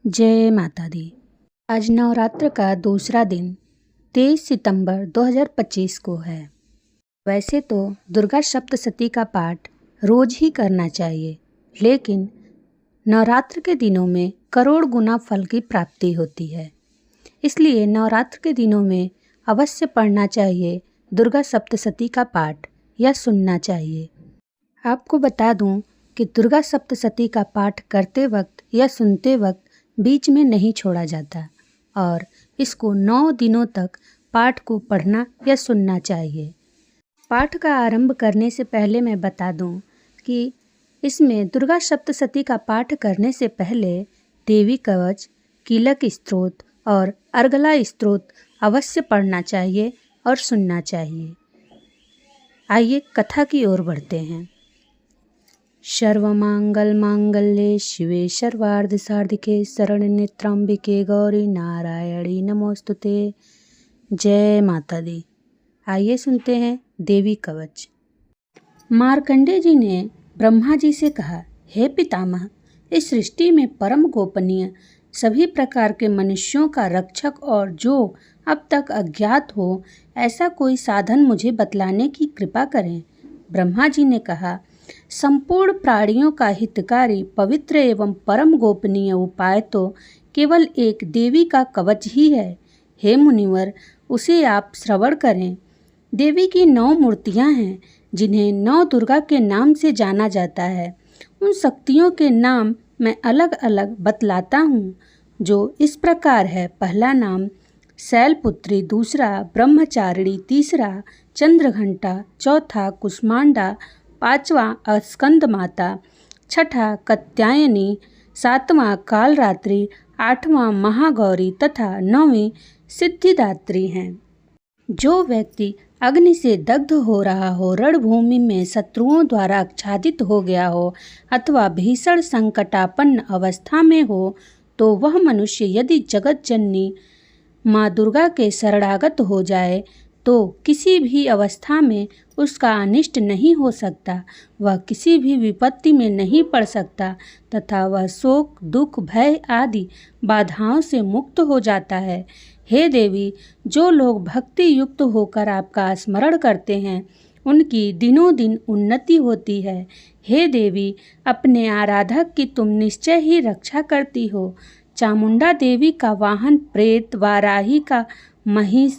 जय माता दी। आज नवरात्र का दूसरा दिन 23 सितंबर 2025 को है। वैसे तो दुर्गा सप्तशती का पाठ रोज ही करना चाहिए, लेकिन नवरात्र के दिनों में करोड़ गुना फल की प्राप्ति होती है। इसलिए नवरात्र के दिनों में अवश्य पढ़ना चाहिए दुर्गा सप्तशती का पाठ या सुनना चाहिए। आपको बता दूं कि दुर्गा सप्तशती का पाठ करते वक्त या सुनते वक्त बीच में नहीं छोड़ा जाता और इसको 9 दिनों तक पाठ को पढ़ना या सुनना चाहिए। पाठ का आरंभ करने से पहले मैं बता दूं कि इसमें दुर्गा सप्तशती का पाठ करने से पहले देवी कवच, कीलक स्तोत्र और अर्गला स्तोत्र अवश्य पढ़ना चाहिए और सुनना चाहिए। आइए कथा की ओर बढ़ते हैं। सर्वमंगल मांगल्ये शिवे सर्वार्थ साधिके शरण्ये त्र्यंबके गौरी नारायणी नमोस्तुते। जय माता दी। आइए सुनते हैं देवी कवच। मार्कंडेय जी ने ब्रह्मा जी से कहा, हे पितामह, इस सृष्टि में परम गोपनीय सभी प्रकार के मनुष्यों का रक्षक और जो अब तक अज्ञात हो ऐसा कोई साधन मुझे बतलाने की कृपा करें। ब्रह्मा जी ने कहा, संपूर्ण प्राणियों का हितकारी पवित्र एवं परम गोपनीय उपाय तो केवल एक देवी का कवच ही है। हे मुनिवर, उसे आप श्रवण करें। देवी की 9 मूर्तियां हैं जिन्हें 9 दुर्गा के नाम से जाना जाता है। उन शक्तियों के नाम मैं अलग अलग बतलाता हूँ, जो इस प्रकार है। पहला नाम शैलपुत्री, दूसरा ब्रह्मचारिणी, तीसरा चंद्रघंटा, चौथा कुष्मांडा, पांचवा स्कंद माता, छठा कात्यायनी, सातवां कालरात्रि, आठवां महागौरी तथा 9वीं सिद्धिदात्री हैं। जो व्यक्ति अग्नि से दग्ध हो रहा हो, रणभूमि में शत्रुओं द्वारा आच्छादित हो गया हो अथवा भीषण संकटापन्न अवस्था में हो, तो वह मनुष्य यदि जगत जननी माँ दुर्गा के शरणागत हो जाए तो किसी भी अवस्था में उसका अनिष्ट नहीं हो सकता, वह किसी भी विपत्ति में नहीं पड़ सकता तथा वह शोक, दुख, भय आदि बाधाओं से मुक्त हो जाता है। हे देवी, जो लोग भक्ति युक्त होकर आपका स्मरण करते हैं उनकी दिनों दिन उन्नति होती है। हे देवी, अपने आराधक की तुम निश्चय ही रक्षा करती हो। चामुंडा देवी का वाहन प्रेत, वाराही का महिष,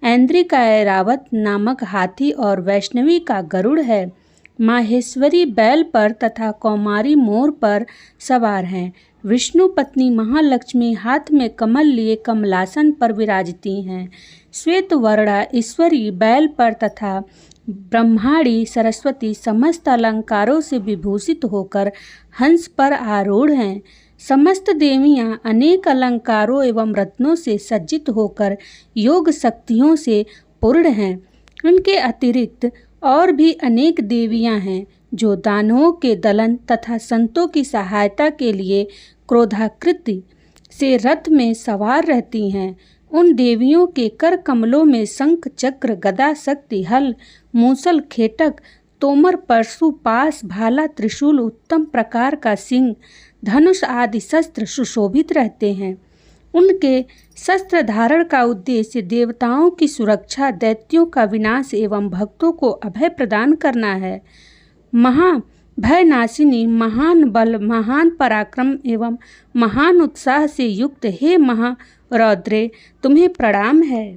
ऐन्द्री का ऐरावत नामक हाथी और वैष्णवी का गरुड़ है। माहेश्वरी बैल पर तथा कौमारी मोर पर सवार हैं। विष्णु पत्नी महालक्ष्मी हाथ में कमल लिए कमलासन पर विराजती हैं। श्वेत वर्णा ईश्वरी बैल पर तथा ब्रह्माणी सरस्वती समस्त अलंकारों से विभूषित होकर हंस पर आरूढ़ हैं। समस्त देवियां अनेक अलंकारों एवं रत्नों से सज्जित होकर योग शक्तियों से पूर्ण हैं। उनके अतिरिक्त और भी अनेक देवियां हैं जो दानवों के दलन तथा संतों की सहायता के लिए क्रोधाकृति से रथ में सवार रहती हैं। उन देवियों के कर कमलों में शंख, चक्र, गदा, शक्ति, हल, मूसल, खेटक, तोमर, परशु, पास, भाला, त्रिशूल, उत्तम प्रकार का सिंह, धनुष आदि शस्त्र सुशोभित रहते हैं। उनके शस्त्र धारण का उद्देश्य देवताओं की सुरक्षा, दैत्यों का विनाश एवं भक्तों को अभय प्रदान करना है। महाभयनाशिनी, महान बल, महान पराक्रम एवं महान उत्साह से युक्त हे महारौद्रे, तुम्हें प्रणाम है।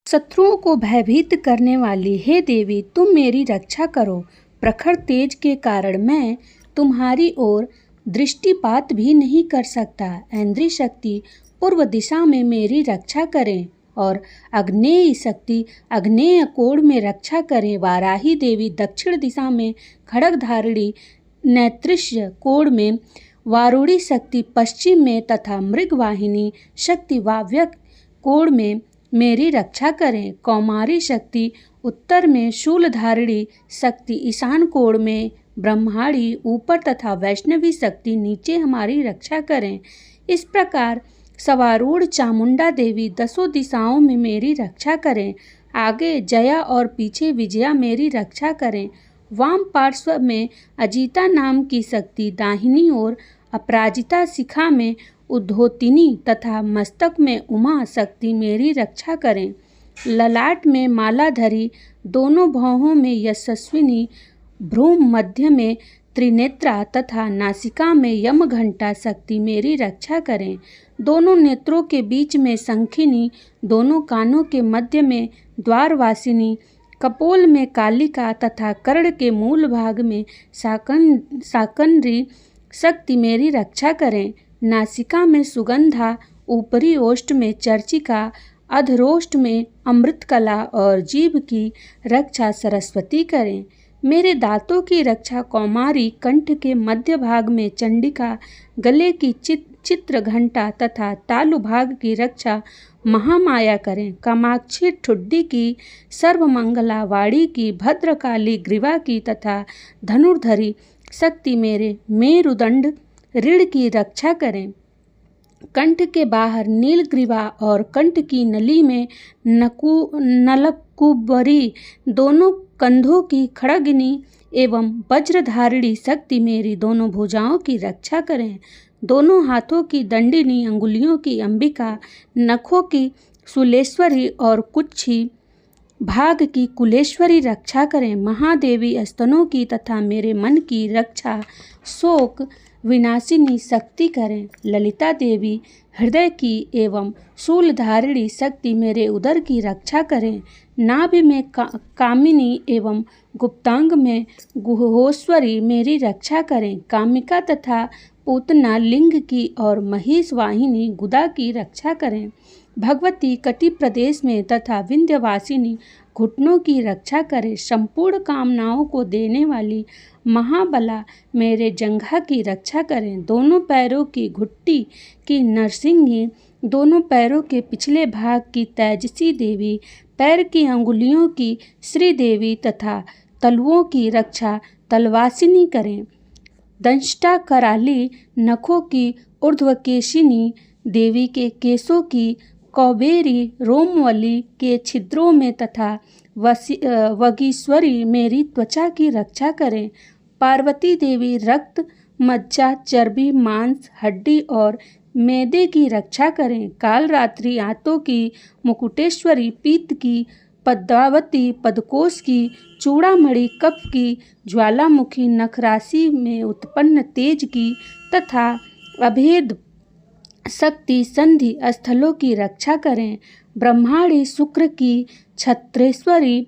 शत्रुओं को भयभीत करने वाली हे देवी, तुम मेरी रक्षा करो। प्रखर तेज के कारण मैं तुम्हारी ओर दृष्टिपात भी नहीं कर सकता। ऐन्द्री शक्ति पूर्व दिशा में मेरी रक्षा करें और आग्नेय शक्ति आग्नेय कोण में रक्षा करें। वाराही देवी दक्षिण दिशा में, खड्गधारिणी नैतृष्य कोण में, वारुणी शक्ति पश्चिम में तथा मृगवाहिनी शक्ति वायव्य कोण में मेरी रक्षा करें। कौमारी शक्ति उत्तर में, शूलधारिणी शक्ति ईशान कोण में, ब्रह्माणी ऊपर तथा वैष्णवी शक्ति नीचे हमारी रक्षा करें। इस प्रकार सवारूढ़ चामुंडा देवी 10 दिशाओं में मेरी रक्षा करें। आगे जया और पीछे विजया मेरी रक्षा करें। वाम पार्श्व में अजिता नाम की शक्ति, दाहिनी ओर अपराजिता शिखा में उद्धोतिनी तथा मस्तक में उमा शक्ति मेरी रक्षा करें। ललाट में माला धरी, दोनों भौहों में यशस्विनी, भ्रूम मध्य में त्रिनेत्रा तथा नासिका में यम घंटा शक्ति मेरी रक्षा करें। दोनों नेत्रों के बीच में शंखिनी, दोनों कानों के मध्य में द्वारवासिनी, कपोल में कालिका तथा कर्ण के मूल भाग में शाकंभरी शक्ति मेरी रक्षा करें। नासिका में सुगंधा, ऊपरी ओष्ठ में चर्चिका, अधरोष्ठ में अमृतकला और जीभ की रक्षा सरस्वती करें। मेरे दांतों की रक्षा कौमारी, कंठ के मध्य भाग में चंडिका, गले की चित्र घंटा तथा तालु भाग की रक्षा महामाया करें। कामाक्षी ठुड्डी की, सर्वमंगला वाणी की, भद्रकाली ग्रीवा की तथा धनुर्धरी शक्ति मेरे मेरुदंड रीढ़ की रक्षा करें। कंठ के बाहर नीलग्रीवा और कंठ की नली में नलकुबरी, दोनों कंधों की खड़गनी एवं वज्रधारिणी शक्ति मेरी दोनों भुजाओं की रक्षा करें। दोनों हाथों की दंडिनी, अंगुलियों की अंबिका, नखों की शूलेश्वरी और कुच्छी भाग की कुलेश्वरी रक्षा करें। महादेवी स्तनों की तथा मेरे मन की रक्षा शोक विनाशिनी शक्ति करें। ललिता देवी हृदय की एवं शूलधारिणी शक्ति मेरे उदर की रक्षा करें। नाभि में कामिनी एवं गुप्तांग में गुहोश्वरी मेरी रक्षा करें। कामिका तथा पूतना लिंग की और महिष वाहिनी गुदा की रक्षा करें। भगवती कटि प्रदेश में तथा विंध्यवासिनी घुटनों की रक्षा करें। संपूर्ण कामनाओं को देने वाली महाबला मेरे जंघा की रक्षा करें। दोनों पैरों की घुट्टी की नरसिंही, दोनों पैरों के पिछले भाग की तेजसी देवी, पैर की अंगुलियों की श्री देवी तथा तलुओं की रक्षा तलवासिनी करें। दंष्टा कराली, नखों की ऊर्ध्वकेशिनी देवी के केशों की कौबेरी, रोमवली के छिद्रों में तथा वगीश्वरी मेरी त्वचा की रक्षा करें। पार्वती देवी रक्त, मज्जा, चर्बी, मांस, हड्डी और मैदे की रक्षा करें। कालरात्रि आंतों की, मुकुटेश्वरी पीत की, पद्मावती पदकोश की, चूड़ामणि कफ की, ज्वालामुखी नखराशि में उत्पन्न तेज की तथा अभेद शक्ति संधि स्थलों की रक्षा करें। ब्रह्माणी शुक्र की, छत्रेश्वरी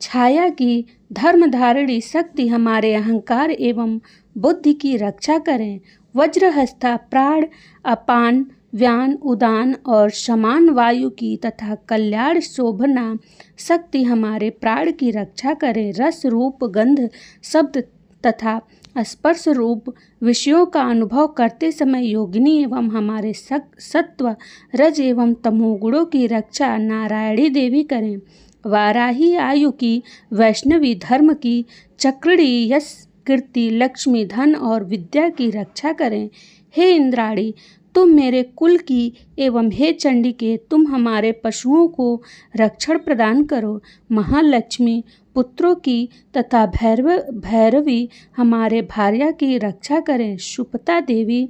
छाया की, धर्मधारिणी शक्ति हमारे अहंकार एवं बुद्धि की रक्षा करें। वज्रहस्ता प्राण, अपान, व्यान, उदान और समान वायु की तथा कल्याण शोभना शक्ति हमारे प्राण की रक्षा करें। रस रूप, गंध, शब्द तथा स्पर्श रूप विषयों का अनुभव करते समय योगिनी एवं हमारे सत्व, रज एवं तमोगुणों की रक्षा नारायणी देवी करें। वाराही आयु की, वैष्णवी धर्म की, चक्रिणी यश, कीर्ति, लक्ष्मी, धन और विद्या की रक्षा करें। हे इंद्राणी, तुम मेरे कुल की एवं हे चंडिके, तुम हमारे पशुओं को रक्षण प्रदान करो। महालक्ष्मी पुत्रों की तथा भैरवी हमारे भार्या की रक्षा करें। शुपता देवी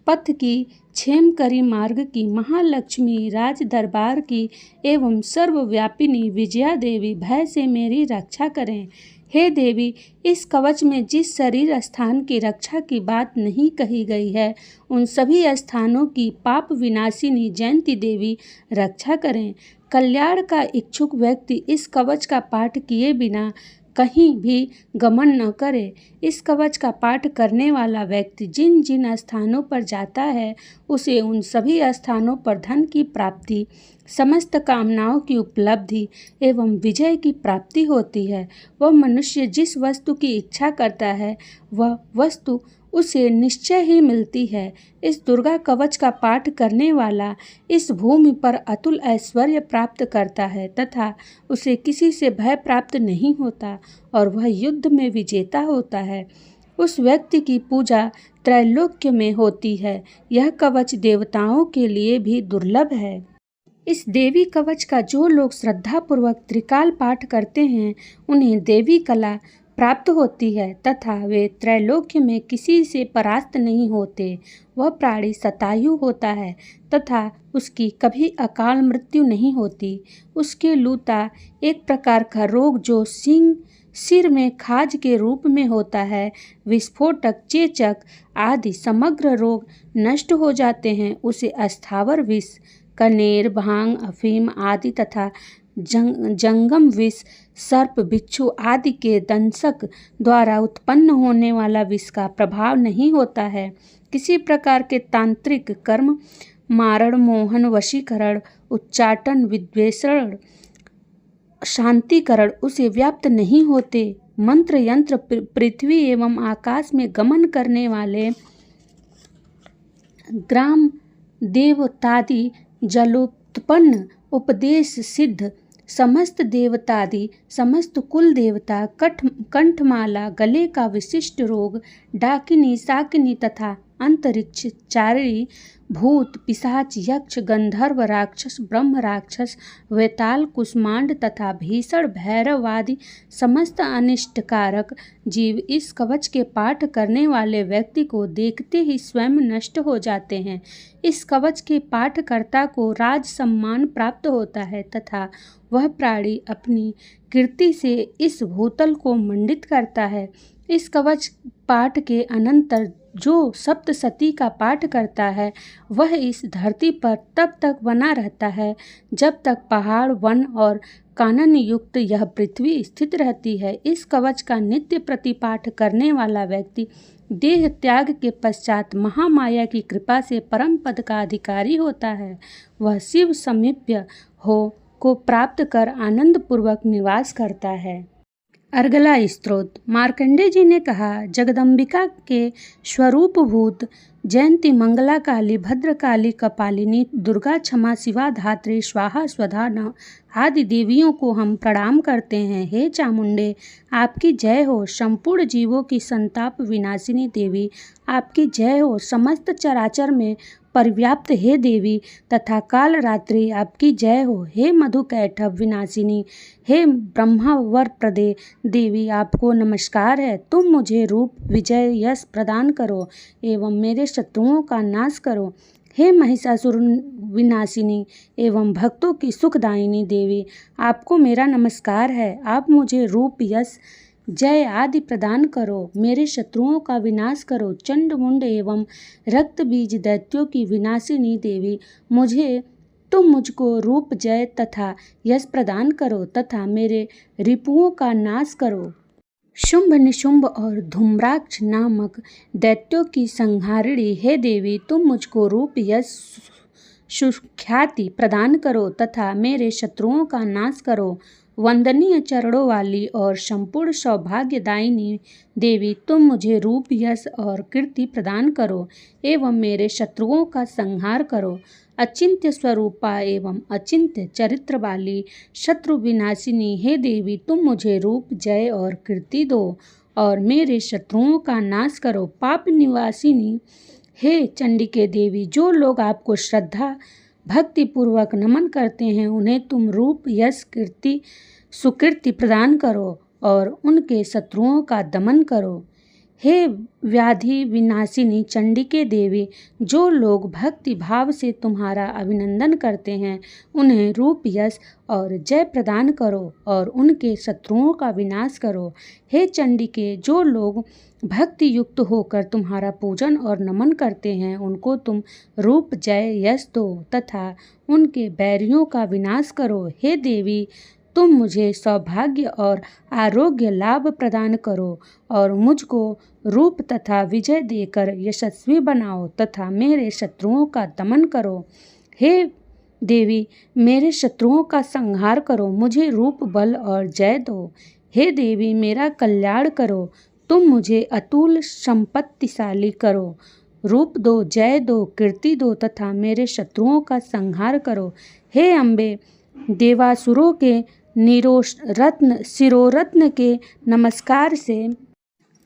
पथ की, क्षेमकरी मार्ग की, महालक्ष्मी राज दरबार की एवं सर्वव्यापिनी विजया देवी भय से मेरी रक्षा करें। हे देवी, इस कवच में जिस शरीर स्थान की रक्षा की बात नहीं कही गई है, उन सभी स्थानों की पाप विनाशिनी जयंती देवी रक्षा करें। कल्याण का इच्छुक व्यक्ति इस कवच का पाठ किए बिना कहीं भी गमन न करे। इस कवच का पाठ करने वाला व्यक्ति जिन जिन स्थानों पर जाता है, उसे उन सभी स्थानों पर धन की प्राप्ति, समस्त कामनाओं की उपलब्धि एवं विजय की प्राप्ति होती है। वह मनुष्य जिस वस्तु की इच्छा करता है, वह वस्तु उसे निश्चय ही मिलती है। इस दुर्गा कवच का पाठ करने वाला इस भूमि पर अतुल ऐश्वर्य प्राप्त करता है तथा उसे किसी से भय प्राप्त नहीं होता और वह युद्ध में विजेता होता है। उस व्यक्ति की पूजा त्रैलोक्य में होती है। यह कवच देवताओं के लिए भी दुर्लभ है। इस देवी कवच का जो लोग श्रद्धापूर्वक त्रिकाल पाठ करते हैं, उन्हें देवी कला प्राप्त होती है तथा वे त्रैलोक्य में किसी से परास्त नहीं होते। वह प्राणी शतायु होता है तथा उसकी कभी अकाल मृत्यु नहीं होती। उसके लूता एक प्रकार का रोग जो सिर में खाज के रूप में होता है, विस्फोटक, चेचक आदि समग्र रोग नष्ट हो जाते हैं। उसे अस्थावर विष, कनेर, भांग, अफीम आदि तथा जंगम विष, सर्प, बिच्छू आदि के दंशक द्वारा उत्पन्न होने वाला विष का प्रभाव नहीं होता है। किसी प्रकार के तांत्रिक कर्म, मारण, मोहन, वशीकरण, उच्चाटन, विद्वेषण, शांतिकरण उसे व्याप्त नहीं होते। मंत्र, यंत्र, पृथ्वी एवं आकाश में गमन करने वाले ग्राम देवतादि, जलोत्पन्न, उपदेश सिद्ध समस्त देवतादि, समस्त कुल देवता, कंठमाला, गले का विशिष्ट रोग, डाकिनी, शाकिनी तथा अंतरिक्ष चारिणी, भूत, पिशाच, यक्ष, गंधर्व, राक्षस, ब्रह्म राक्षस, वेताल, कुष्मांड तथा भीषण भैरव आदि समस्त अनिष्टकारक जीव इस कवच के पाठ करने वाले व्यक्ति को देखते ही स्वयं नष्ट हो जाते हैं। इस कवच के पाठकर्ता को राज सम्मान प्राप्त होता है तथा वह प्राणी अपनी कीर्ति से इस भूतल को मंडित करता है। इस कवच पाठ के अनंतर जो सप्तशती का पाठ करता है वह इस धरती पर तब तक बना रहता है जब तक पहाड़, वन और कानन युक्त यह पृथ्वी स्थित रहती है। इस कवच का नित्य प्रतिपाठ करने वाला व्यक्ति देह त्याग के पश्चात महामाया की कृपा से परम पद का अधिकारी होता है। वह शिव समीप्य को प्राप्त कर आनंद पूर्वक निवास करता है। अर्गला स्तोत्र। मार्कंडेय जी ने कहा, जगदम्बिका के स्वरूपभूत जयंती, मंगला काली, भद्रकाली, कपालिनी, दुर्गा, क्षमा, शिवा, धात्री, स्वाहा, स्वधा आदि देवियों को हम प्रणाम करते हैं। हे चामुंडे, आपकी जय हो। संपूर्ण जीवों की संताप विनाशिनी देवी, आपकी जय हो। समस्त चराचर में परिव्याप्त हे देवी तथा काल रात्रि, आपकी जय हो। हे मधु कैटभ विनाशिनी, हे ब्रह्मा वर प्रदे देवी, आपको नमस्कार है। तुम मुझे रूप, विजय, यश प्रदान करो एवं मेरे शत्रुओं का नाश करो। हे महिषासुर विनाशिनी एवं भक्तों की सुखदायिनी देवी, आपको मेरा नमस्कार है। आप मुझे रूप, यश, जय आदि प्रदान करो, मेरे शत्रुओं का विनाश करो। चंड मुंड एवं रक्त बीज दैत्यों की विनाशिनी देवी, तुम मुझको रूप, जय तथा यश प्रदान करो तथा मेरे रिपुओं का नाश करो। शुंभ, निशुंभ और धूम्राक्ष नामक दैत्यों की संहारिणी हे देवी, तुम मुझको रूप, यश, सुख्याति प्रदान करो तथा मेरे शत्रुओं का नाश करो। वंदनीय चरणों वाली और संपूर्ण सौभाग्यदायिनी देवी, तुम मुझे रूप, यश और कीर्ति प्रदान करो एवं मेरे शत्रुओं का संहार करो। अचिंत्य स्वरूपा एवं अचिंत्य चरित्र वाली शत्रु विनाशिनी हे देवी, तुम मुझे रूप, जय और कीर्ति दो और मेरे शत्रुओं का नाश करो। पाप निवासिनी हे चंडिके देवी, जो लोग आपको श्रद्धा भक्ति पूर्वक नमन करते हैं उन्हें तुम रूप, यश, कीर्ति, सुकीर्ति प्रदान करो और उनके शत्रुओं का दमन करो। हे व्याधि विनाशिनी चंडिके देवी, जो लोग भक्ति भाव से तुम्हारा अभिनंदन करते हैं उन्हें रूप, यश और जय प्रदान करो और उनके शत्रुओं का विनाश करो। हे चंडिके, जो लोग भक्ति युक्त होकर तुम्हारा पूजन और नमन करते हैं उनको तुम रूप, जय, यश दो तथा उनके बैरियों का विनाश करो। हे देवी, तुम मुझे सौभाग्य और आरोग्य लाभ प्रदान करो और मुझको रूप तथा विजय देकर यशस्वी बनाओ तथा मेरे शत्रुओं का दमन करो। हे देवी, मेरे शत्रुओं का संहार करो, मुझे रूप, बल और जय दो। हे देवी, मेरा कल्याण करो, तुम मुझे अतुल संपत्तिशाली करो। रूप दो, जय दो, कीर्ति दो तथा मेरे शत्रुओं का संहार करो। हे अम्बे, देवासुरों के शिरोरत्न के नमस्कार से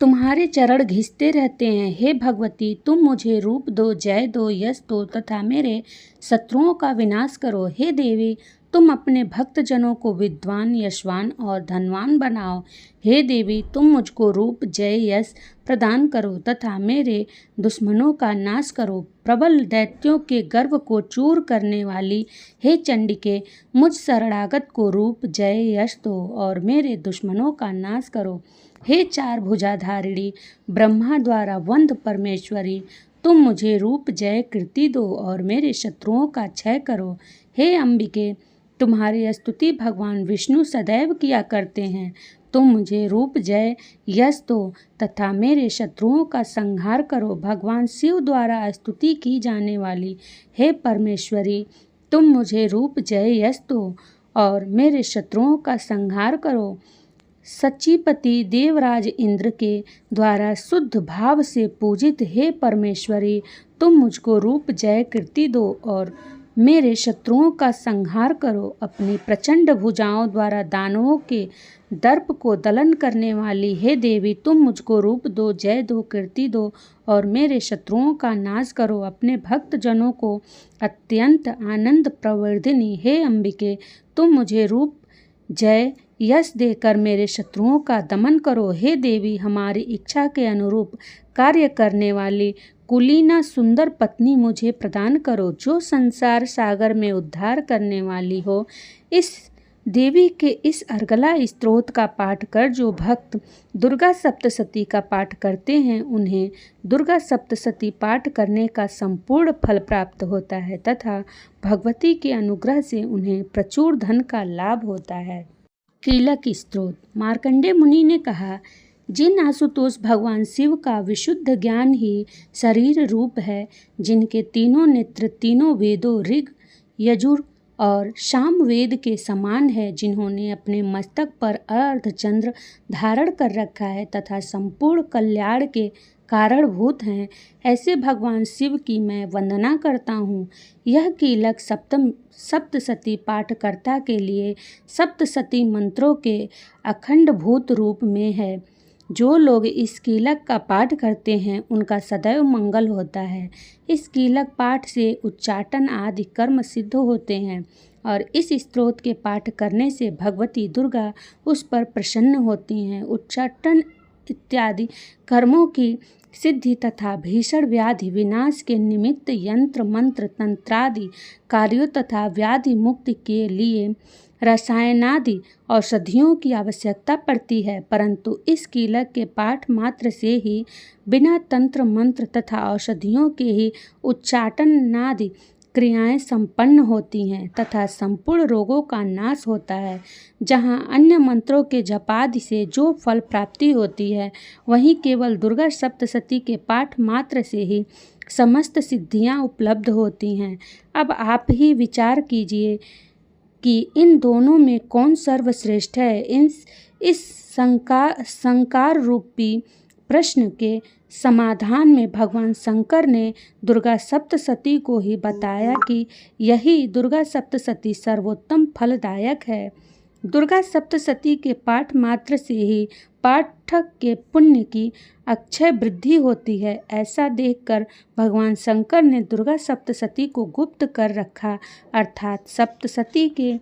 तुम्हारे चरण घिसते रहते हैं। हे भगवती, तुम मुझे रूप दो, जय दो, यश दो तथा मेरे शत्रुओं का विनाश करो। हे देवी, तुम अपने भक्तजनों को विद्वान, यशवान और धनवान बनाओ। हे देवी, तुम मुझको रूप, जय, यश प्रदान करो तथा मेरे दुश्मनों का नाश करो। प्रबल दैत्यों के गर्व को चूर करने वाली हे चंडिके, मुझ शरणागत को रूप, जय, यश दो और मेरे दुश्मनों का नाश करो। हे चार भुजाधारिणी, ब्रह्मा द्वारा वंद परमेश्वरी, तुम मुझे रूप, जय, कीर्ति दो और मेरे शत्रुओं का क्षय करो। हे अंबिके, तुम्हारी स्तुति भगवान विष्णु सदैव किया करते हैं। तुम मुझे रूप, जय, यश दो तथा मेरे शत्रुओं का संहार करो। भगवान शिव द्वारा स्तुति की जाने वाली हे परमेश्वरी, तुम मुझे रूप, जय, यश दो और मेरे शत्रुओं का संहार करो। सचीपति देवराज इंद्र के द्वारा शुद्ध भाव से पूजित हे परमेश्वरी, तुम मुझको रूप, जय, कीर्ति दो और मेरे शत्रुओं का संहार करो। अपनी प्रचंड भुजाओं द्वारा दानवों के दर्प को दलन करने वाली हे देवी, तुम मुझको रूप दो, जय दो, कीर्ति दो और मेरे शत्रुओं का नाश करो। अपने भक्त जनों को अत्यंत आनंद प्रवर्धिनी हे अंबिके, तुम मुझे रूप, जय, यश देकर मेरे शत्रुओं का दमन करो। हे देवी, हमारी इच्छा के अनुरूप कार्य करने वाली कुलीना सुंदर पत्नी मुझे प्रदान करो, जो संसार सागर में उद्धार करने वाली हो। इस देवी के इस अर्गला स्तोत्र का पाठ कर जो भक्त दुर्गा सप्तशती का पाठ करते हैं, उन्हें दुर्गा सप्तशती पाठ करने का संपूर्ण फल प्राप्त होता है तथा भगवती के अनुग्रह से उन्हें प्रचुर धन का लाभ होता है। कीलक स्तोत्र। मार्कंडेय मुनि ने कहा, जिन आशुतोष भगवान शिव का विशुद्ध ज्ञान ही शरीर रूप है, जिनके तीनों नेत्र तीनों वेदों ऋग, यजुर और साम वेद के समान है, जिन्होंने अपने मस्तक पर अर्धचंद्र धारण कर रखा है तथा संपूर्ण कल्याण के कारणभूत हैं, ऐसे भगवान शिव की मैं वंदना करता हूँ। यह कीलक सप्तशती पाठकर्ता के लिए सप्तशती मंत्रों के अखंडभूत रूप में है। जो लोग इस कीलक का पाठ करते हैं, उनका सदैव मंगल होता है। इस कीलक पाठ से उच्चाटन आदि कर्म सिद्ध होते हैं और इस स्तोत्र के पाठ करने से भगवती दुर्गा उस पर प्रसन्न होती हैं। उच्चाटन इत्यादि कर्मों की सिद्धि तथा भीषण व्याधि विनाश के निमित्त यंत्र मंत्र तंत्रादि कार्यों तथा व्याधि मुक्ति के लिए रसायनादि औषधियों की आवश्यकता पड़ती है, परंतु इस कीलक के पाठ मात्र से ही बिना तंत्र मंत्र तथा औषधियों के ही उच्चाटनादि क्रियाएं संपन्न होती हैं तथा संपूर्ण रोगों का नाश होता है। जहाँ अन्य मंत्रों के जपादि से जो फल प्राप्ति होती है, वहीं केवल दुर्गा सप्तशती के पाठ मात्र से ही समस्त सिद्धियां उपलब्ध होती हैं। अब आप ही विचार कीजिए कि इन दोनों में कौन सर्वश्रेष्ठ है। इस संकार रूपी प्रश्न के समाधान में भगवान शंकर ने दुर्गा सप्तशती को ही बताया कि यही दुर्गा सप्तशती सर्वोत्तम फलदायक है। दुर्गा सप्तशती के पाठ मात्र से ही पाठक के पुण्य की अक्षय वृद्धि होती है। ऐसा देखकर भगवान शंकर ने दुर्गा सप्तशती को गुप्त कर रखा, अर्थात सप्तशती के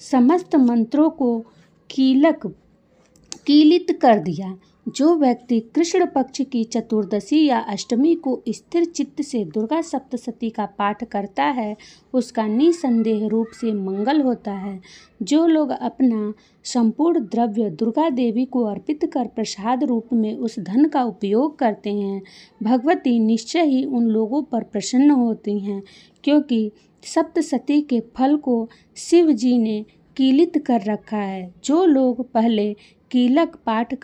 समस्त मंत्रों को कीलित कर दिया। जो व्यक्ति कृष्ण पक्ष की चतुर्दशी या अष्टमी को स्थिर चित्त से दुर्गा सप्तशती का पाठ करता है, उसका निसंदेह रूप से मंगल होता है। जो लोग अपना संपूर्ण द्रव्य दुर्गा देवी को अर्पित कर प्रसाद रूप में उस धन का उपयोग करते हैं, भगवती निश्चय ही उन लोगों पर प्रसन्न होती हैं, क्योंकि सप्तशती के फल को शिव जी ने कीलित कर रखा है। जो लोग पहले कीलक पाठ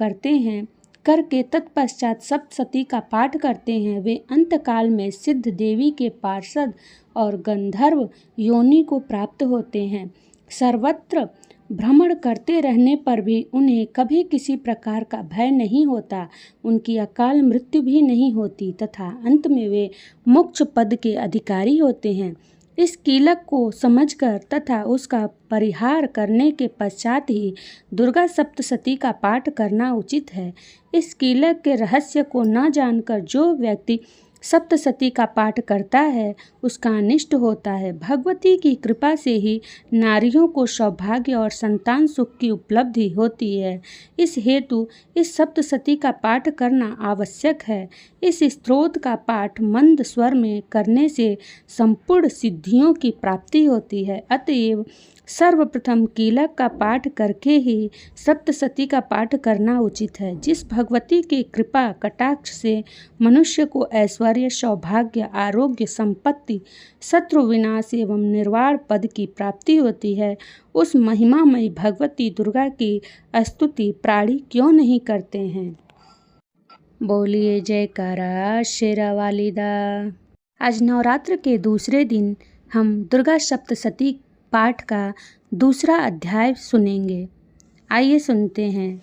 करके तत्पश्चात सप्तशती का पाठ करते हैं, वे अंतकाल में सिद्ध देवी के पार्षद और गंधर्व योनि को प्राप्त होते हैं। सर्वत्र भ्रमण करते रहने पर भी उन्हें कभी किसी प्रकार का भय नहीं होता, उनकी अकाल मृत्यु भी नहीं होती तथा अंत में वे मोक्ष पद के अधिकारी होते हैं। इस कीलक को समझकर तथा उसका परिहार करने के पश्चात ही दुर्गा सप्तशती का पाठ करना उचित है। इस कीलक के रहस्य को न जानकर जो व्यक्ति सप्तशती का पाठ करता है उसका अनिष्ट होता है। भगवती की कृपा से ही नारियों को सौभाग्य और संतान सुख की उपलब्धि होती है। इस हेतु इस सप्तशती का पाठ करना आवश्यक है। इस स्तोत्र का पाठ मंद स्वर में करने से संपूर्ण सिद्धियों की प्राप्ति होती है। अतएव सर्वप्रथम कीलक का पाठ करके ही सप्तशती का पाठ करना उचित है। जिस भगवती की कृपा कटाक्ष से मनुष्य को ऐश्वर्य, सौभाग्य, आरोग्य, संपत्ति, शत्रु विनाश एवं निर्वाण पद की प्राप्ति होती है, उस महिमामयी भगवती दुर्गा की स्तुति प्राणी क्यों नहीं करते हैं। बोलिए जयकारा शेरा वाली दा। आज नवरात्र के दूसरे दिन हम दुर्गा सप्तशती पाठ का दूसरा अध्याय सुनेंगे। आइए सुनते हैं।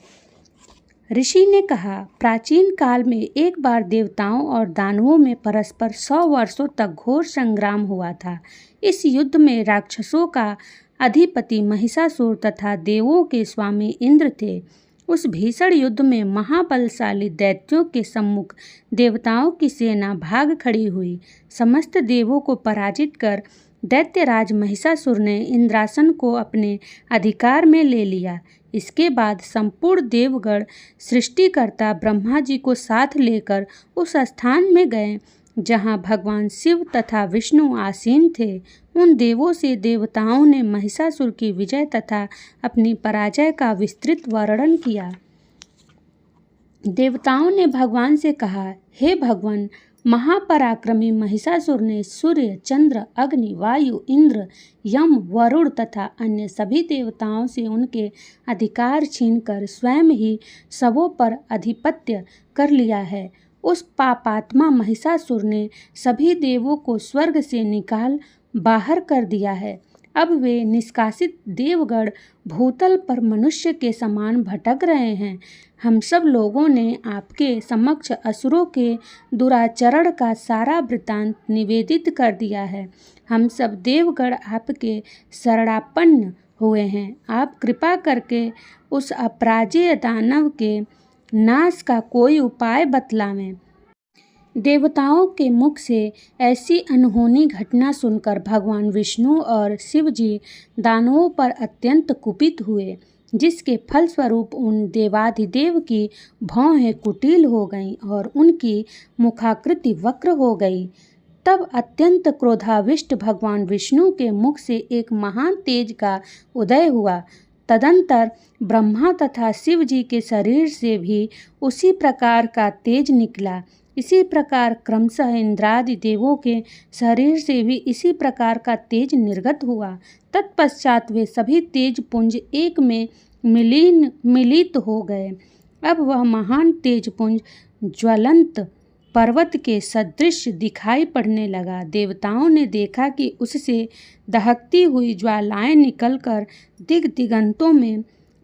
ऋषि ने कहा, प्राचीन काल में एक बार देवताओं और दानवों में परस्पर 100 वर्षों तक घोर संग्राम हुआ था। इस युद्ध में राक्षसों का अधिपति महिषासुर तथा देवों के स्वामी इंद्र थे। उस भीषण युद्ध में महाबलशाली दैत्यों के सम्मुख देवताओं की सेना भाग खड़ी हुई। समस्त देवों को पराजित कर दैत्यराज महिषासुर ने इंद्रासन को अपने अधिकार में ले लिया। इसके बाद संपूर्ण देवगण सृष्टिकर्ता ब्रह्मा जी को साथ लेकर उस स्थान में गए जहाँ भगवान शिव तथा विष्णु आसीन थे। उन देवों से देवताओं ने महिषासुर की विजय तथा अपनी पराजय का विस्तृत वर्णन किया। देवताओं ने भगवान से कहा, हे भगवान, महापराक्रमी महिषासुर ने सूर्य, चंद्र, अग्नि, वायु, इंद्र, यम, वरुण तथा अन्य सभी देवताओं से उनके अधिकार छीनकर स्वयं ही सबों पर आधिपत्य कर लिया है। उस पापात्मा महिषासुर ने सभी देवों को स्वर्ग से निकाल बाहर कर दिया है। अब वे निष्कासित देवगण भूतल पर मनुष्य के समान भटक रहे हैं। हम सब लोगों ने आपके समक्ष असुरों के दुराचरण का सारा वृत्तांत निवेदित कर दिया है। हम सब देवगण आपके शरणापन्न हुए हैं। आप कृपा करके उस अपराजेय दानव के नाश का कोई उपाय बतलावें। देवताओं के मुख से ऐसी अनहोनी घटना सुनकर भगवान विष्णु और शिव जी दानवों पर अत्यंत कुपित हुए, जिसके फलस्वरूप उन देवाधिदेव की भौहें कुटिल हो गईं और उनकी मुखाकृति वक्र हो गई। तब अत्यंत क्रोधाविष्ट भगवान विष्णु के मुख से एक महान तेज का उदय हुआ। तदंतर ब्रह्मा तथा शिव जी के शरीर से भी उसी प्रकार का तेज निकला। इसी प्रकार क्रमशः इंद्रादि देवों के शरीर से भी इसी प्रकार का तेज निर्गत हुआ। तत्पश्चात वे सभी तेज पुंज एक में मिलित हो गए। अब वह महान तेज पुंज ज्वलंत पर्वत के सदृश दिखाई पड़ने लगा। देवताओं ने देखा कि उससे दहकती हुई ज्वालाएं निकलकर दिगंतों में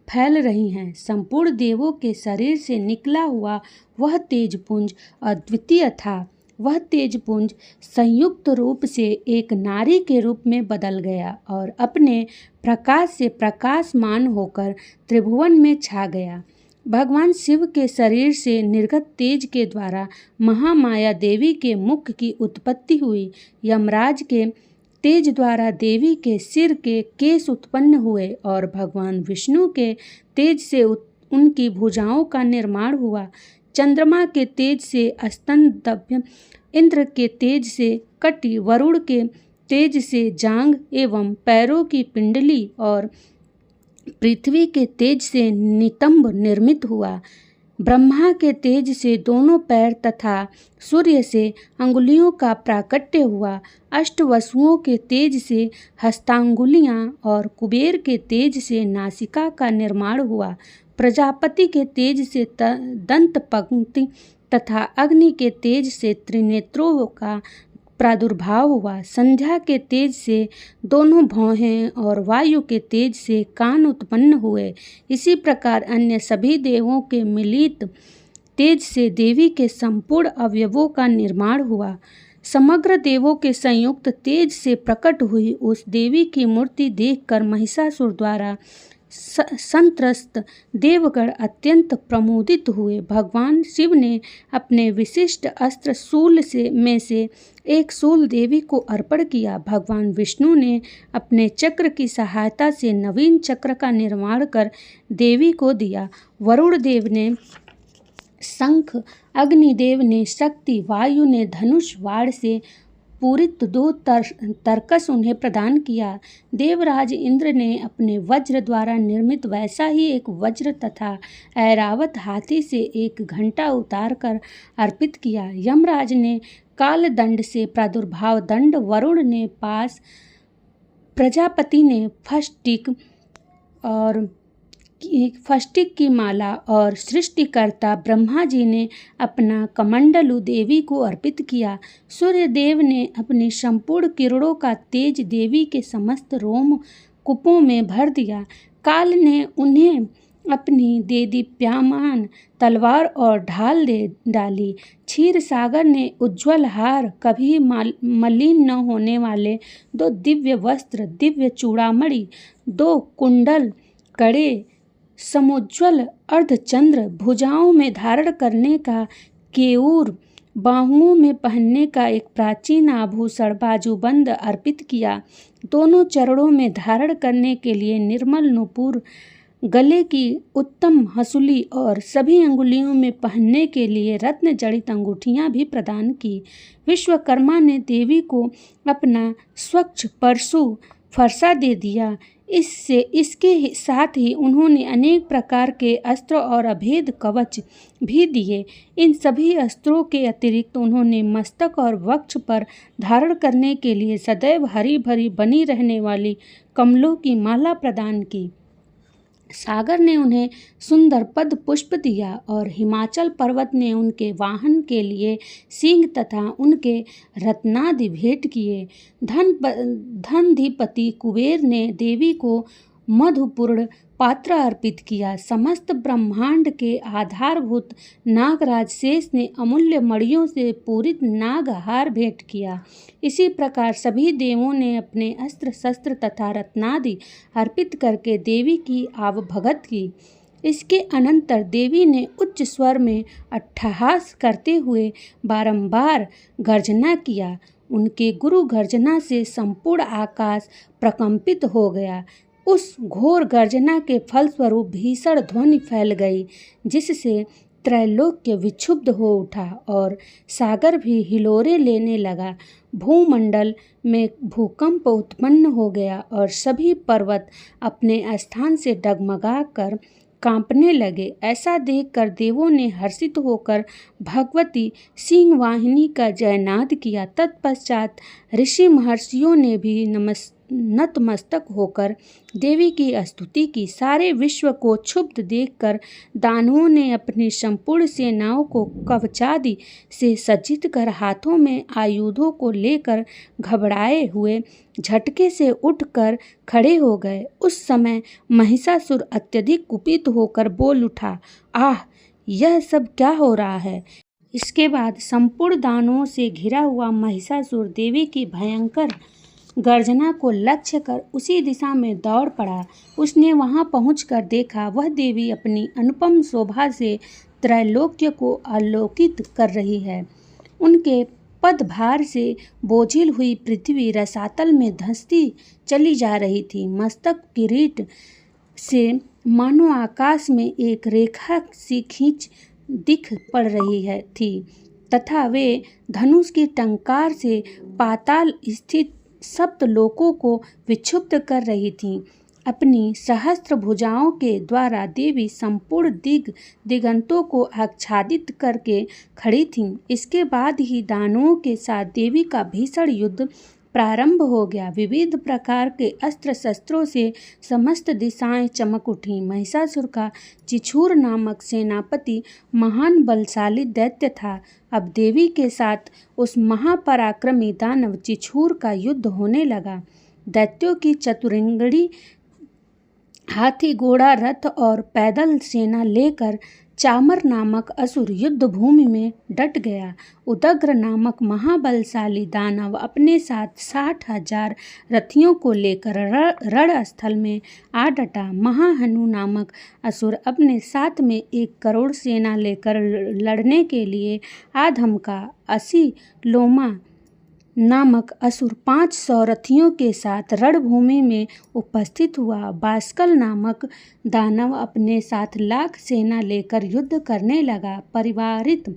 फैल रही हैं। संपूर्ण देवों के शरीर से निकला हुआ वह तेजपुंज अद्वितीय था। वह तेजपुंज संयुक्त रूप से एक नारी के रूप में बदल गया और अपने प्रकाश से प्रकाशमान होकर त्रिभुवन में छा गया। भगवान शिव के शरीर से निर्गत तेज के द्वारा महामाया देवी के मुख की उत्पत्ति हुई। यमराज के तेज द्वारा देवी के सिर के केश उत्पन्न हुए और भगवान विष्णु के तेज से उनकी भुजाओं का निर्माण हुआ। चंद्रमा के तेज से स्तन, इंद्र के तेज से कटी, वरुण के तेज से जांग एवं पैरों की पिंडली और पृथ्वी के तेज से नितंब निर्मित हुआ। ब्रह्मा के तेज से दोनों पैर तथा सूर्य से अंगुलियों का प्राकट्य हुआ। अष्टवसुओं के तेज से हस्तांगुलियां और कुबेर के तेज से नासिका का निर्माण हुआ। प्रजापति के तेज से दंत पंक्ति तथा अग्नि के तेज से त्रिनेत्रों का प्रादुर्भाव हुआ। संध्या के तेज से दोनों भौहें और वायु के तेज से कान उत्पन्न हुए। इसी प्रकार अन्य सभी देवों के मिलित तेज से देवी के संपूर्ण अवयवों का निर्माण हुआ। समग्र देवों के संयुक्त तेज से प्रकट हुई उस देवी की मूर्ति देखकर महिषासुर द्वारा संत्रस्त देवगण अत्यंत प्रमोदित हुए। भगवान शिव ने अपने विशिष्ट अस्त्र शूल में से एक शूल देवी को अर्पण किया। भगवान विष्णु ने अपने चक्र की सहायता से नवीन चक्र का निर्माण कर देवी को दिया। वरुण देव ने शंख, अग्निदेव ने शक्ति, वायु ने धनुष बाण से पूरित 2 तरकस उन्हें प्रदान किया। देवराज इंद्र ने अपने वज्र द्वारा निर्मित वैसा ही एक वज्र तथा ऐरावत हाथी से एक घंटा उतार कर अर्पित किया। यमराज ने काल दंड से प्रादुर्भाव दंड, वरुण ने पास, प्रजापति ने फष्टिक की माला और सृष्टिकर्ता ब्रह्मा जी ने अपना कमंडलु देवी को अर्पित किया। सूर्य देव ने अपनी संपूर्ण किरणों का तेज देवी के समस्त रोम कूपों में भर दिया। काल ने उन्हें अपनी देदीप्यमान तलवार और ढाल दे डाली। क्षीर सागर ने उज्ज्वल हार, कभी मलिन न होने वाले 2 दिव्य वस्त्र, दिव्य चूड़ामणि, 2 कुंडल, कड़े, समुज्ज्वल अर्धचंद्र, भुजाओं में धारण करने का केयूर, बाहुओं में पहनने का एक प्राचीन आभूषण बाजूबंद अर्पित किया। दोनों चरणों में धारण करने के लिए निर्मल नुपुर, गले की उत्तम हसूली और सभी अंगुलियों में पहनने के लिए रत्न जड़ित अंगूठियां भी प्रदान की। विश्वकर्मा ने देवी को अपना स्वच्छ परशु फरसा दे दिया। इसके साथ ही उन्होंने अनेक प्रकार के अस्त्र और अभेद कवच भी दिए। इन सभी अस्त्रों के अतिरिक्त उन्होंने मस्तक और वक्ष पर धारण करने के लिए सदैव हरी भरी बनी रहने वाली कमलों की माला प्रदान की। सागर ने उन्हें सुंदर पद पुष्प दिया और हिमाचल पर्वत ने उनके वाहन के लिए सिंह तथा उनके रत्नादि भेंट किए। धनधिपति कुबेर ने देवी को मधुपूर्ण पात्र अर्पित किया। समस्त ब्रह्मांड के आधारभूत नागराज शेष ने अमूल्य मणियों से पूरित नागहार भेंट किया। इसी प्रकार सभी देवों ने अपने अस्त्र शस्त्र तथा रत्नादि अर्पित करके देवी की आवभगत की। इसके अनंतर देवी ने उच्च स्वर में अट्टहास करते हुए बारंबार गर्जना किया। उनके गुरु गर्जना से संपूर्ण आकाश प्रकंपित हो गया। उस घोर गर्जना के फलस्वरूप भीषण ध्वनि फैल गई, जिससे त्रैलोक्य विक्षुब्ध हो उठा और सागर भी हिलोरे लेने लगा। भूमंडल में भूकंप उत्पन्न हो गया और सभी पर्वत अपने स्थान से डगमगा कर कांपने लगे। ऐसा देखकर देवों ने हर्षित होकर भगवती सिंहवाहिनी का जयनाद किया। तत्पश्चात ऋषि महर्षियों ने भी नतमस्तक होकर देवी की स्तुति की। सारे विश्व को क्षुब्ध देखकर दानवों ने अपनी संपूर्ण सेनाओं को कवचादि से सज्जित कर हाथों में आयुधों को लेकर घबराए हुए झटके से उठकर खड़े हो गए। उस समय महिषासुर अत्यधिक कुपित होकर बोल उठा, आह, यह सब क्या हो रहा है। इसके बाद संपूर्ण दानवों से घिरा हुआ महिषासुर देवी की भयंकर गर्जना को लक्ष्य कर उसी दिशा में दौड़ पड़ा। उसने वहां पहुंचकर देखा, वह देवी अपनी अनुपम शोभा से त्रैलोक्य को आलोकित कर रही है। उनके पदभार से बोझिल हुई पृथ्वी रसातल में धंसती चली जा रही थी। मस्तक किरीट से मानो आकाश में एक रेखा सी खींच दिख पड़ रही थी तथा वे धनुष की टंकार से पाताल स्थित सप्त लोकों को विक्षुब्ध कर रही थीं। अपनी सहस्त्र भुजाओं के द्वारा देवी संपूर्ण दिगंतों को आच्छादित करके खड़ी थीं। इसके बाद ही दानवों के साथ देवी का भीषण युद्ध प्रारंभ हो गया। विविध प्रकार के अस्त्र शस्त्रों से समस्त दिशाएं चमक उठीं। महिषासुर का चिछूर नामक सेनापति महान बलशाली दैत्य था। अब देवी के साथ उस महापराक्रमी दानव चिछूर का युद्ध होने लगा। दैत्यों की चतुरंगड़ी हाथी, घोड़ा, रथ और पैदल सेना लेकर चामर नामक असुर युद्ध भूमि में डट गया। उदग्र नामक महाबलशाली दानव अपने साथ 60,000 रथियों को लेकर रणस्थल में आ डटा। महाहनु नामक असुर अपने साथ में 1 करोड़ सेना लेकर लड़ने के लिए आ धमका। असीलोमा नामक असुर 500 रथियों के साथ रणभूमि में उपस्थित हुआ। बाष्कल नामक दानव अपने साथ लाख सेना लेकर युद्ध करने लगा। परिवारित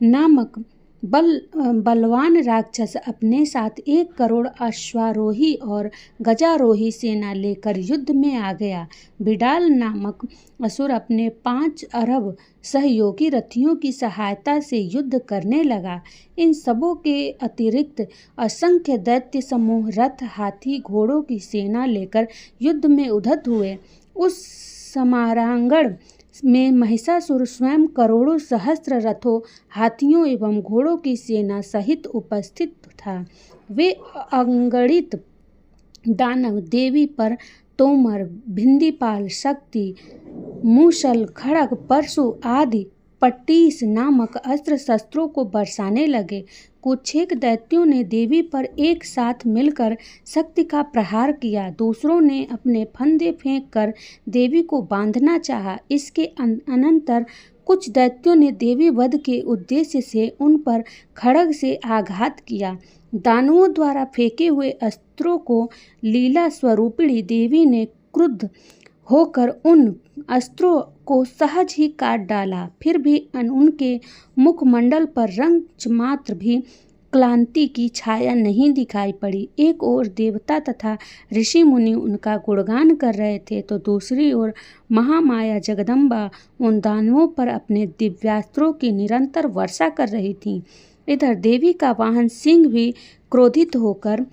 नामक बलवान राक्षस अपने साथ 1 करोड़ अश्वारोही और गजारोही सेना लेकर युद्ध में आ गया। बिडाल नामक असुर अपने 5 अरब सहयोगी रथियों की सहायता से युद्ध करने लगा। इन सबों के अतिरिक्त असंख्य दैत्य समूह रथ, हाथी, घोड़ों की सेना लेकर युद्ध में उद्धत हुए। उस समारांगण में महिषासुर स्वयं करोड़ों सहस्त्र रथों, हाथियों एवं घोड़ों की सेना सहित उपस्थित था। वे अगणित दानव देवी पर तोमर, भिंदीपाल, शक्ति, मूसल, खड्ग, परशु आदि पट्टीस नामक अस्त्र शस्त्रों को बरसाने लगे। कुछेक दैत्यों ने देवी पर एक साथ मिलकर शक्ति का प्रहार किया। दूसरों ने अपने फंदे फेंक कर देवी को बांधना चाहा। इसके अनंतर कुछ दैत्यों ने देवी वध के उद्देश्य से उन पर खड्ग से आघात किया। दानवों द्वारा फेंके हुए अस्त्रों को लीला स्वरूपिणी देवी ने क्रुद्ध होकर उन अस्त्रों को सहज ही काट डाला। फिर भी उनके मुखमंडल पर रंग मात्र भी क्लांति की छाया नहीं दिखाई पड़ी। एक ओर देवता तथा ऋषि मुनि उनका गुणगान कर रहे थे तो दूसरी ओर महामाया जगदम्बा उन दानवों पर अपने दिव्यास्त्रों की निरंतर वर्षा कर रही थी। इधर देवी का वाहन सिंह भी क्रोधित होकर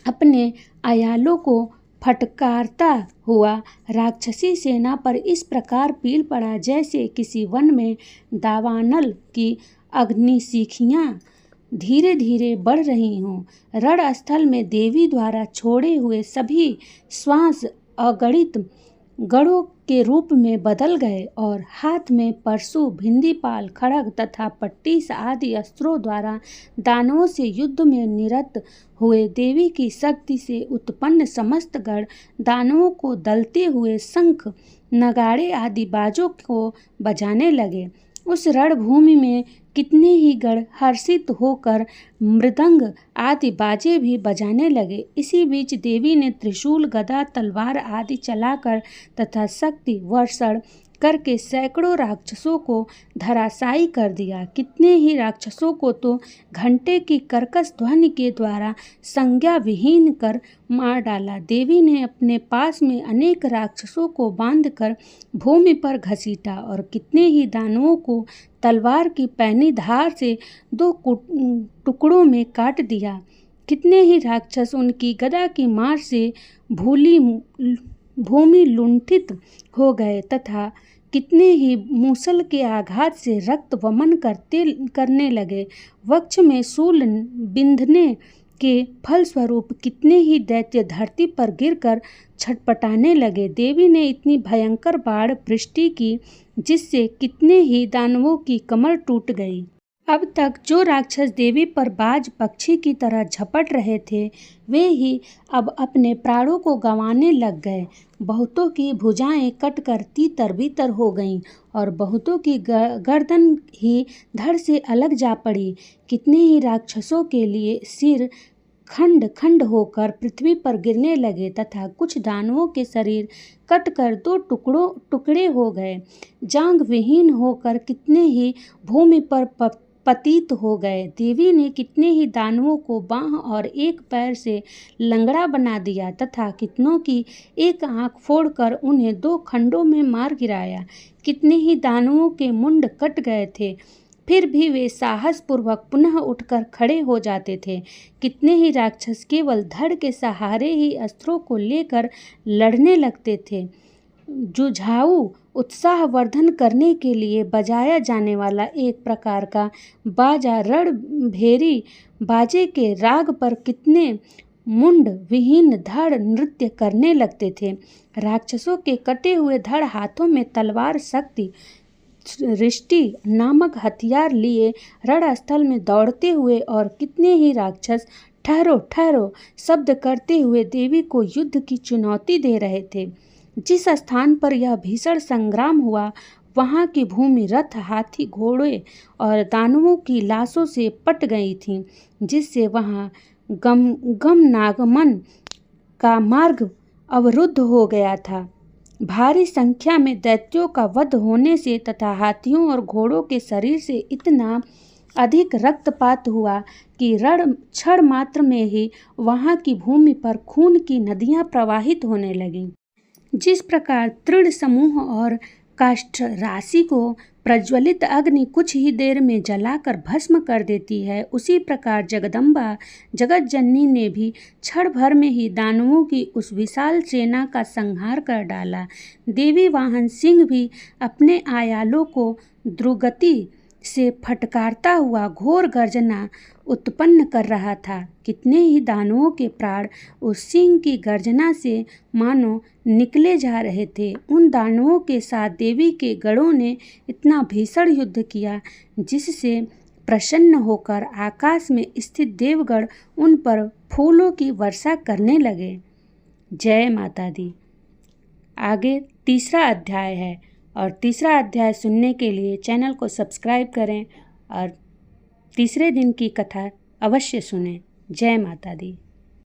अपने अयालों को फटकारता हुआ राक्षसी सेना पर इस प्रकार पील पड़ा जैसे किसी वन में दावानल की अग्निशिखियां धीरे धीरे बढ़ रही हों। रणस्थल में देवी द्वारा छोड़े हुए सभी श्वास अगणित गढ़ों के रूप में बदल गए और हाथ में परशु, भिंदीपाल, खड्ग तथा पट्टीस आदि अस्त्रों द्वारा दानवों से युद्ध में निरत हुए। देवी की शक्ति से उत्पन्न समस्त गण दानवों को दलते हुए शंख, नगाड़े आदि बाजों को बजाने लगे। उस रणभूमि में कितने ही गण हर्षित होकर मृदंग आदि बाजे भी बजाने लगे। इसी बीच देवी ने त्रिशूल, गदा, तलवार आदि चलाकर तथा शक्ति वर्षण करके सैकड़ों राक्षसों को धराशायी कर दिया। कितने ही राक्षसों को तो घंटे की कर्कश ध्वनि के द्वारा संज्ञा विहीन कर मार डाला। देवी ने अपने पास में अनेक राक्षसों को बांधकर भूमि पर घसीटा और कितने ही दानवों को तलवार की पैनी धार से 2 टुकड़ों में काट दिया। कितने ही राक्षस उनकी गदा की मार से भूमि लुंठित हो गए तथा कितने ही मूसल के आघात से रक्त वमन करने लगे। वक्ष में शूल बिंधने के फलस्वरूप कितने ही दैत्य धरती पर गिरकर छटपटाने लगे। देवी ने इतनी भयंकर बाढ़ वृष्टि की जिससे कितने ही दानवों की कमर टूट गई। अब तक जो राक्षस देवी पर बाज पक्षी की तरह झपट रहे थे वे ही अब अपने प्राणों को गंवाने लग गए। बहुतों की भुजाएं कटकर तीतर-बीतर हो गईं और बहुतों की गर्दन ही धड़ से अलग जा पड़ी। कितने ही राक्षसों के लिए सिर खंड खंड होकर पृथ्वी पर गिरने लगे तथा कुछ दानवों के शरीर कटकर 2 टुकड़े हो गए। जांग विहीन होकर कितने ही भूमि पर पतित हो गए। देवी ने कितने ही दानवों को बांह और एक पैर से लंगड़ा बना दिया तथा कितनों की एक आंख फोड़कर उन्हें 2 खंडों में मार गिराया। कितने ही दानवों के मुंड कट गए थे फिर भी वे साहसपूर्वक पुनः उठकर खड़े हो जाते थे। कितने ही राक्षस केवल धड़ के सहारे ही अस्त्रों को लेकर लड़ने लगते थे। जुझाऊ उत्साहवर्धन करने के लिए बजाया जाने वाला एक प्रकार का बाजा रणभेरी बाजे के राग पर कितने मुंड विहीन धड़ नृत्य करने लगते थे। राक्षसों के कटे हुए धड़ हाथों में तलवार, शक्ति रिष्टि नामक हथियार लिए रणस्थल में दौड़ते हुए और कितने ही राक्षस ठहरो ठहरो शब्द करते हुए देवी को युद्ध की चुनौती दे रहे थे। जिस स्थान पर यह भीषण संग्राम हुआ वहाँ की भूमि रथ, हाथी, घोड़े और दानवों की लाशों से पट गई थी, जिससे वहाँ गमनागमन का मार्ग अवरुद्ध हो गया था। भारी संख्या में दैत्यों का वध होने से तथा हाथियों और घोड़ों के शरीर से इतना अधिक रक्तपात हुआ कि क्षण मात्र में ही वहाँ की भूमि पर खून की नदियाँ प्रवाहित होने लगीं। जिस प्रकार तृण समूह और काष्ठ राशि को प्रज्वलित अग्नि कुछ ही देर में जलाकर भस्म कर देती है, उसी प्रकार जगदम्बा जगत जननी ने भी क्षण भर में ही दानवों की उस विशाल सेना का संहार कर डाला। देवी वाहन सिंह भी अपने आयालों को द्रुगति से फटकारता हुआ घोर गर्जना उत्पन्न कर रहा था। कितने ही दानवों के प्राण उस सिंह की गर्जना से मानो निकले जा रहे थे। उन दानवों के साथ देवी के गणों ने इतना भीषण युद्ध किया जिससे प्रसन्न होकर आकाश में स्थित देवगण उन पर फूलों की वर्षा करने लगे। जय माता दी। आगे तीसरा अध्याय है और तीसरा अध्याय सुनने के लिए चैनल को सब्सक्राइब करें और तीसरे दिन की कथा अवश्य सुनें। जय माता दी।